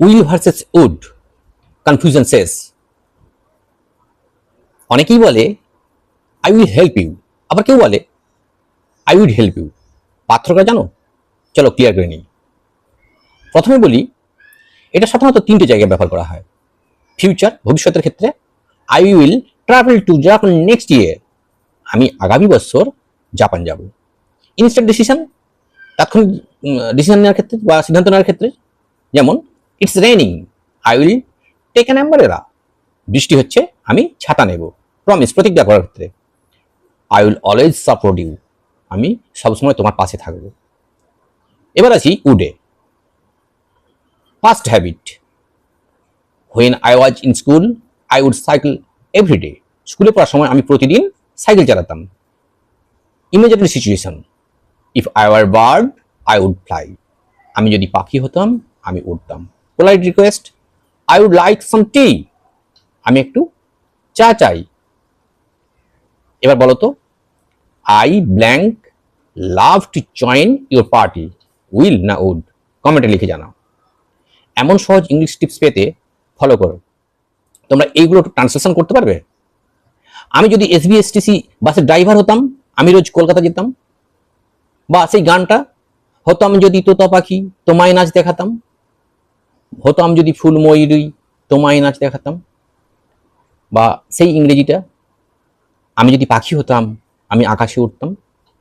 Will versus would, confusion শেষ। অনেকেই বলে আই উইল হেল্প ইউ, আবার কেউ বলে আই উইল হেল্প ইউ। পার্থক্যটা জানো? চলো ক্লিয়ার করে নিই। প্রথমে বলি, এটা সাধারণত তিনটে জায়গায় ব্যবহার করা হয়। ফিউচার, ভবিষ্যতের ক্ষেত্রে I will travel to Japan next year, আমি আগামী বছর জাপান যাব। ইনস্ট্যান্ট ডিসিশন, তাৎক্ষণিক ডিসিশন নেওয়ার ক্ষেত্রে বা সিদ্ধান্ত নেওয়ার ক্ষেত্রে, যেমন it's raining, I will take an umbrella, বৃষ্টি হচ্ছে আমি ছাতা নেব। প্রমিস, প্রতিজ্ঞা করার ক্ষেত্রে I will always support you, আমি সবসময় তোমার পাশে থাকবো। এবার আসি উডে। First habit, when I was in school I would cycle everyday, স্কুলে পড়ার সময় আমি প্রতিদিন সাইকেল চালাতাম। Imaginary situation, if I were bird I would fly, আমি যদি পাখি হতাম আমি উড়তাম। Polite request, I would like some টি, আমি একটু চা চাই। এবার বলো তো, I blank love to join your party, will না উড? কমেন্টে লিখে জানাও। এমন সহজ ইংলিশ টিপস পেতে ফলো করো। তোমরা এইগুলো ট্রান্সলেশন করতে পারবে। আমি যদি এসবিএসটিসি বাসের ড্রাইভার হতাম, আমি রোজ কলকাতা যেতাম। বা সেই গানটা, হতাম যদি তোতা পাখি তোমায় নাচ দেখাতাম, হতাম যদি ফুল ময়ূরী তোমায় নাচ দেখাতাম। বা সেই ইংরেজিটা, আমি যদি পাখি হতাম আমি আকাশে উঠতাম।